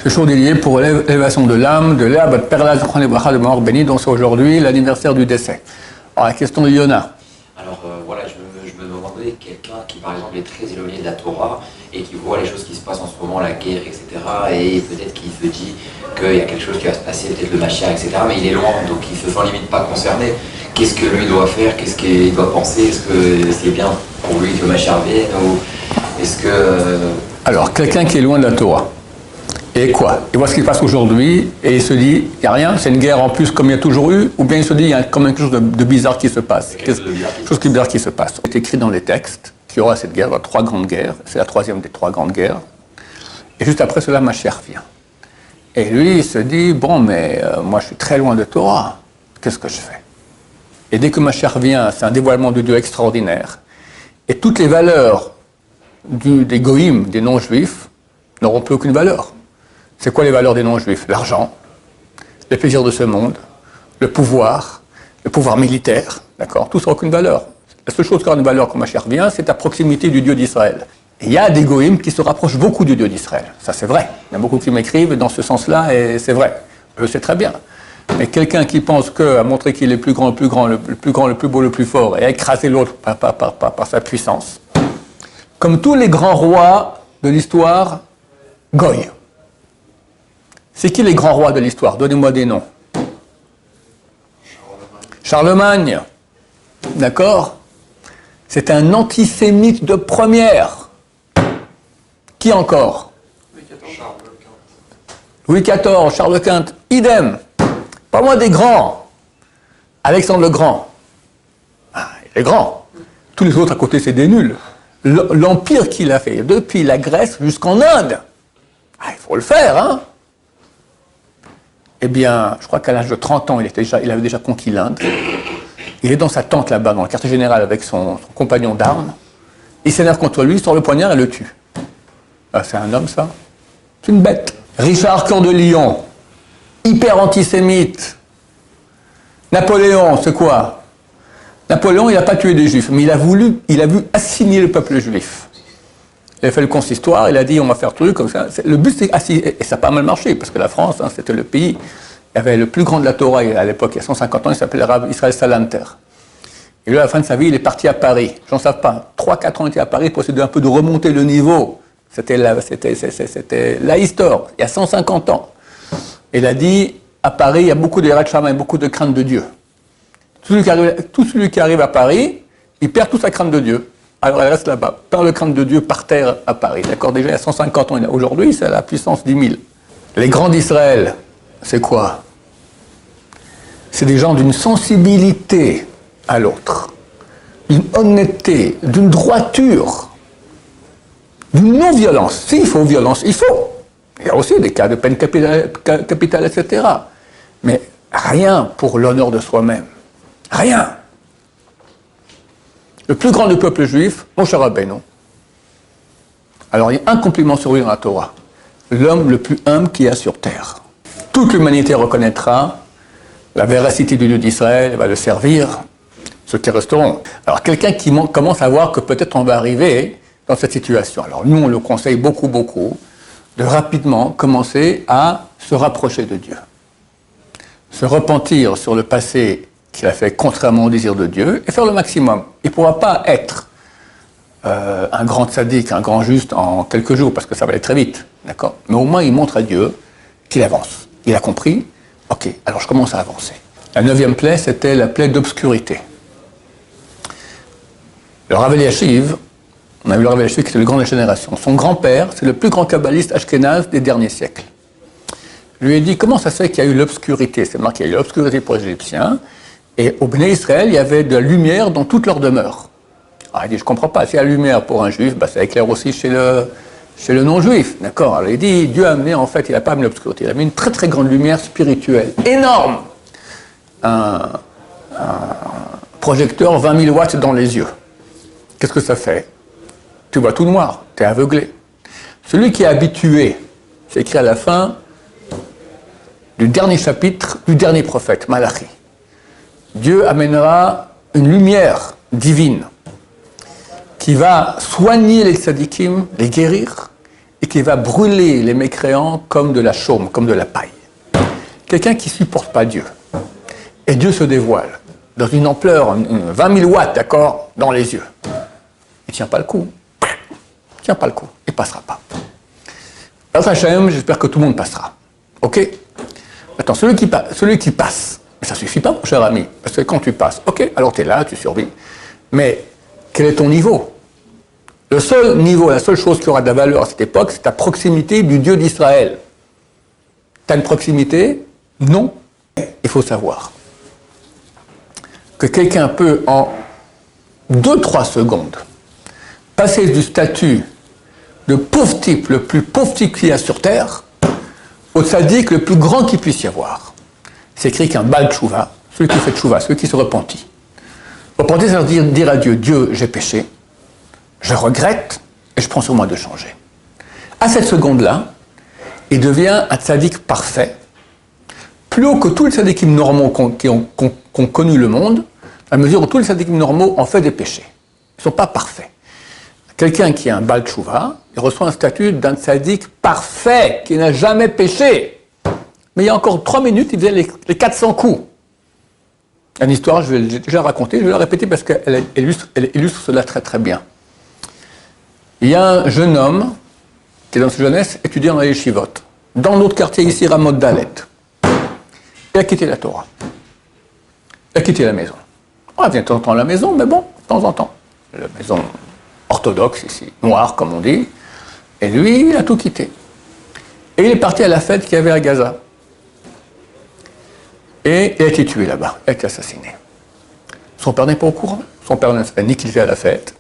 Ce jour dédié pour l'élévation de l'âme de Léa Bat Perla Zichron Livracha de mort béni, dont c'est aujourd'hui l'anniversaire du décès. Alors la question de Yona. Alors voilà, je me demandais, quelqu'un qui par exemple est très éloigné de la Torah et qui voit les choses qui se passent en ce moment, la guerre, etc. Et peut-être qu'il se dit qu'il y a quelque chose qui va se passer, peut-être le Mashiach, etc. Mais il est loin, donc il se sent limite pas concerné. Qu'est-ce que lui doit faire? Qu'est-ce qu'il doit penser? Est-ce que c'est bien pour lui que le Mashiach vienne? Ou est-ce que... Alors, quelqu'un qui est loin de la Torah, et quoi? Il voit ce qui se passe aujourd'hui, et il se dit, il n'y a rien, c'est une guerre en plus comme il y a toujours eu, ou bien il se dit, il y a quand même quelque chose de bizarre qui se passe. Quelque chose de bizarre qui se passe. C'est écrit dans les textes qu'il y aura cette guerre, il y aura 3 grandes guerres, c'est la 3e des 3 grandes guerres, et juste après cela, Mashiach vient. Et lui, il se dit, bon, mais moi je suis très loin de Torah, qu'est-ce que je fais? Et dès que Mashiach vient, c'est un dévoilement de Dieu extraordinaire, et toutes les valeurs des goïms, des non-juifs, n'auront plus aucune valeur. C'est quoi les valeurs des non-juifs? L'argent, les plaisirs de ce monde, le pouvoir militaire, d'accord? Tout ça n'a aucune valeur. La seule chose qui aura une valeur quand Mashiach vient, c'est la proximité du Dieu d'Israël. Et il y a des goïms qui se rapprochent beaucoup du Dieu d'Israël. Ça, c'est vrai. Il y a beaucoup qui m'écrivent dans ce sens-là, et c'est vrai. Je le sais très bien. Mais quelqu'un qui pense qu'à montrer qu'il est le plus grand, le plus beau, le plus fort, et à écraser l'autre par sa puissance, comme tous les grands rois de l'histoire, Goy. C'est qui les grands rois de l'histoire? Donnez-moi des noms. Charlemagne. D'accord? C'est un antisémite de première. Qui encore? Louis XIV, Charles Quint, idem. Pas moins des grands. Alexandre le Grand. Ah, il est grand. Tous les autres à côté, c'est des nuls. L'empire qu'il a fait, depuis la Grèce jusqu'en Inde. Ah, il faut le faire, hein? Eh bien, je crois qu'à l'âge de 30 ans, il avait déjà conquis l'Inde. Il est dans sa tente là-bas, dans le quartier général, avec son compagnon d'armes. Il s'énerve contre lui, il sort le poignard et le tue. Ah, c'est un homme, ça? C'est une bête. Richard Cœur de Lion, hyper antisémite. Napoléon, c'est quoi? Napoléon, il n'a pas tué des juifs, mais il a vu assigner le peuple juif. Il a fait le consistoire, il a dit on va faire truc comme ça. Le but c'est et ça n'a pas mal marché, parce que la France, hein, c'était le pays. Il y avait le plus grand de la Torah à l'époque, il y a 150 ans, il s'appelait Rav Israël Salanter. Et lui, à la fin de sa vie, il est parti à Paris. Je n'en savent pas. 3-4 ans, il était à Paris pour essayer un peu de remonter le niveau. C'était la histoire, il y a 150 ans. Il a dit, à Paris, il y a beaucoup de Yirat Shamayim, beaucoup de crainte de Dieu. Tout celui qui arrive à Paris, il perd toute sa crainte de Dieu. Alors elle reste là-bas, perd le crainte de Dieu par terre à Paris. D'accord, déjà il y a 150 ans, aujourd'hui c'est à la puissance 10 000. Les grands d'Israël, c'est quoi? C'est des gens d'une sensibilité à l'autre, d'une honnêteté, d'une droiture, d'une non-violence. Si, il faut violence, il faut. Il y a aussi des cas de peine capitale, etc. Mais rien pour l'honneur de soi-même. Rien. Le plus grand du peuple juif, Moshe Rabbeinu. Alors il y a un compliment sur lui dans la Torah. L'homme le plus humble qu'il y a sur terre. Toute l'humanité reconnaîtra la véracité du Dieu d'Israël, elle va le servir, ceux qui resteront. Alors quelqu'un qui commence à voir que peut-être on va arriver dans cette situation. Alors nous on le conseille beaucoup, de rapidement commencer à se rapprocher de Dieu. Se repentir sur le passé qu'il a fait contrairement au désir de Dieu, et faire le maximum. Il ne pourra pas être un grand tzaddik, un grand juste en quelques jours, parce que ça va aller très vite, d'accord? Mais au moins, il montre à Dieu qu'il avance. Il a compris, ok, alors je commence à avancer. La 9e plaie, c'était la plaie d'obscurité. Le Rav Eliashiv, on a vu le Rav Eliashiv qui était le grand de la génération. Son grand-père, c'est le plus grand kabbaliste ashkénaze des derniers siècles. Il lui a dit, comment ça se fait qu'il y a eu l'obscurité? C'est marqué, il y a eu l'obscurité pour les Égyptiens, et au Bnei Israël, il y avait de la lumière dans toute leur demeure. Alors il dit, je ne comprends pas, s'il y a la lumière pour un juif, ça éclaire aussi chez le non-juif, d'accord? Alors il dit, Dieu a amené, en fait, il n'a pas amené l'obscurité, il a mis une très très grande lumière spirituelle, énorme. Un projecteur 20 000 watts dans les yeux. Qu'est-ce que ça fait? Tu vois tout noir, tu es aveuglé. Celui qui est habitué, c'est écrit à la fin du dernier chapitre du dernier prophète, Malachi. Dieu amènera une lumière divine qui va soigner les tzadikim, les guérir, et qui va brûler les mécréants comme de la chaume, comme de la paille. Quelqu'un qui ne supporte pas Dieu. Et Dieu se dévoile dans une ampleur, 20 000 watts, d'accord, dans les yeux. Il ne tient pas le coup. Il ne tient pas le coup. Il ne passera pas. Alors, Hachem, j'espère que tout le monde passera. OK? Attends, celui qui passe, mais ça ne suffit pas, mon cher ami. Parce que quand tu passes, OK, alors tu es là, tu survis. Mais quel est ton niveau? Le seul niveau, la seule chose qui aura de la valeur à cette époque, c'est ta proximité du Dieu d'Israël. Tu as une proximité? Non. Il faut savoir que quelqu'un peut, en 2-3 secondes, passer du statut de pauvre type, le plus pauvre type qu'il y a sur Terre, au tzaddik le plus grand qu'il puisse y avoir. C'est écrit qu'un Baal Tchouva, celui qui fait Tchouva, celui qui se repentit. Repentir, ça veut dire à Dieu, Dieu, j'ai péché, je regrette, et je prends sur moi de changer. À cette seconde-là, il devient un tzaddik parfait, plus haut que tous les tzaddikim normaux qui ont connu le monde, à mesure où tous les tzaddikim normaux ont fait des péchés. Ils ne sont pas parfaits. Quelqu'un qui est un Baal Tchouva, il reçoit un statut d'un tzaddik parfait, qui n'a jamais péché. Mais il y a encore 3 minutes, il faisait les 400 coups. Une histoire, je vais déjà raconter, je vais la répéter parce qu'elle illustre cela très très bien. Il y a un jeune homme qui, dans sa jeunesse, étudie dans les yeshivot, dans notre quartier ici, Ramot Dalet. Il a quitté la Torah. Il a quitté la maison. On vient de temps en temps à la maison, mais bon, de temps en temps. La maison orthodoxe ici, noire comme on dit. Et lui, il a tout quitté. Et il est parti à la fête qu'il y avait à Gaza. Et il a été tué là-bas, il a été assassiné. Son père n'est pas au courant. Son père n'a ni qu'il fait à la fête.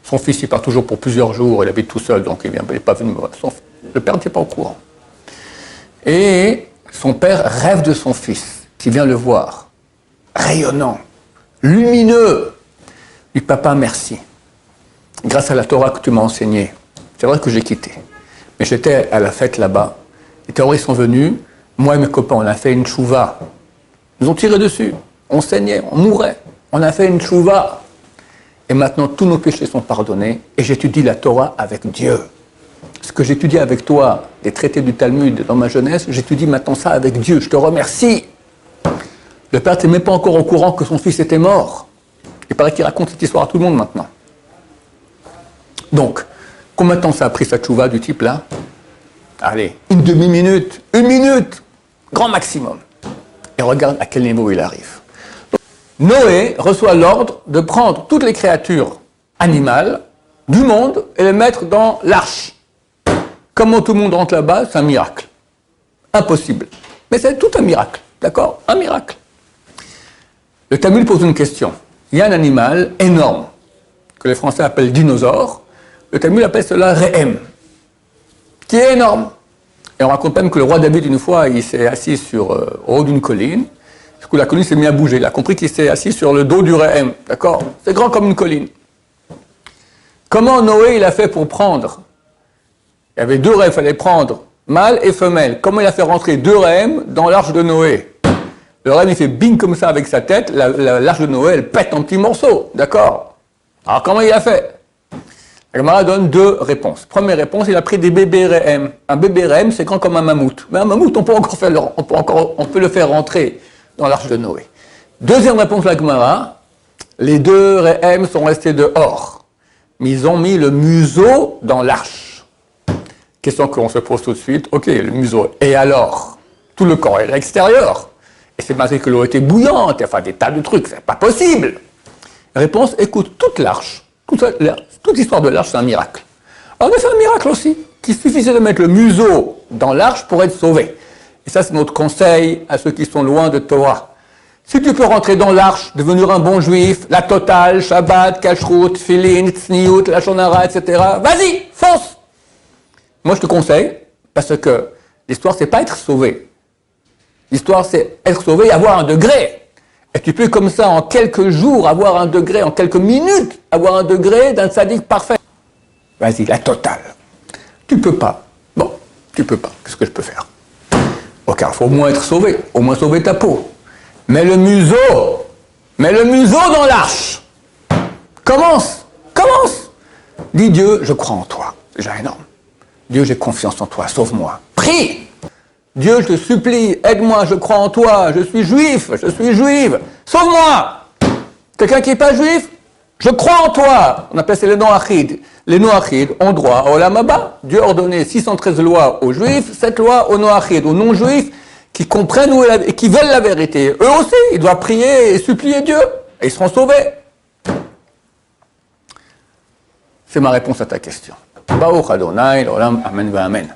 Son fils, il part toujours pour plusieurs jours, il habite tout seul, donc il n'est pas venu. Le père n'était pas au courant. Et son père rêve de son fils, qui vient le voir, rayonnant, lumineux. Il dit, papa, merci. Grâce à la Torah que tu m'as enseignée, c'est vrai que j'ai quitté. Mais j'étais à la fête là-bas. Les terroristes sont venus. Moi et mes copains, on a fait une tchouva. Ils nous ont tiré dessus. On saignait, on mourait. On a fait une tchouva. Et maintenant, tous nos péchés sont pardonnés. Et j'étudie la Torah avec Dieu. Ce que j'étudiais avec toi, les traités du Talmud dans ma jeunesse, j'étudie maintenant ça avec Dieu. Je te remercie. Le père n'était même pas encore au courant que son fils était mort. Il paraît qu'il raconte cette histoire à tout le monde maintenant. Donc, combien de temps ça a pris cette tchouva du type là? Allez, une demi-minute, 1 minute, grand maximum. Et regarde à quel niveau il arrive. Donc, Noé reçoit l'ordre de prendre toutes les créatures animales du monde et les mettre dans l'arche. Comment tout le monde rentre là-bas? C'est un miracle. Impossible. Mais c'est tout un miracle, d'accord? Un miracle. Le Talmud pose une question. Il y a un animal énorme, que les Français appellent dinosaure. Le Talmud appelle cela Rehem, qui est énorme. Et on raconte même que le roi David, une fois, il s'est assis au haut d'une colline. Du coup, la colline s'est mise à bouger. Il a compris qu'il s'est assis sur le dos du Rehem. D'accord? C'est grand comme une colline. Comment Noé, il a fait pour prendre? Il y avait 2 rehems, il fallait prendre mâle et femelle. Comment il a fait rentrer 2 rehems dans l'arche de Noé? Le rehem, il fait bing comme ça avec sa tête. L'arche de Noé, elle pète en petits morceaux. D'accord? Alors, comment il a fait? La Gemara donne 2 réponses. Première réponse, il a pris des bébés rehem. Un bébé rehem, c'est grand comme un mammouth. Mais un mammouth, on peut le faire rentrer dans l'arche de Noé. Deuxième réponse de la Gemara, les 2 rehem sont restés dehors. Mais ils ont mis le museau dans l'arche. Question qu'on se pose tout de suite, ok, le museau. Et alors? Tout le corps est à l'extérieur. Et c'est marqué que l'eau était bouillante, enfin des tas de trucs, c'est pas possible. Réponse, écoute, toute l'arche. Toute l'histoire de l'arche, c'est un miracle. Alors, mais c'est un miracle aussi, qu'il suffisait de mettre le museau dans l'arche pour être sauvé. Et ça, c'est notre conseil à ceux qui sont loin de Torah. Si tu peux rentrer dans l'arche, devenir un bon juif, la totale, Shabbat, Kashrut, Tfilin, Tzniut, la Shonara, etc., vas-y, fonce! Moi, je te conseille, parce que l'histoire, c'est pas être sauvé. L'histoire, c'est être sauvé et avoir un degré. Et tu peux comme ça, en quelques jours, avoir un degré, en quelques minutes, avoir un degré d'un tzaddik parfait. Vas-y, la totale. Tu peux pas. Bon, tu peux pas. Qu'est-ce que je peux faire? Ok, il faut au moins être sauvé, au moins sauver ta peau. Mets le museau dans l'arche. Commence. Dis Dieu, je crois en toi. Déjà énorme. Dieu, j'ai confiance en toi, sauve-moi. Prie! Dieu, je te supplie, aide-moi, je crois en toi, je suis juif, je suis juive, sauve-moi! Quelqu'un qui n'est pas juif, je crois en toi. On appelle ça les noachides. Les noachides ont droit au Olam Haba. Dieu a ordonné 613 lois aux juifs, 7 lois aux noachides, aux non-juifs, qui comprennent et qui veulent la vérité. Eux aussi, ils doivent prier et supplier Dieu, et ils seront sauvés. C'est ma réponse à ta question. Baruch Adonai, l'Olam, Amen, Amen.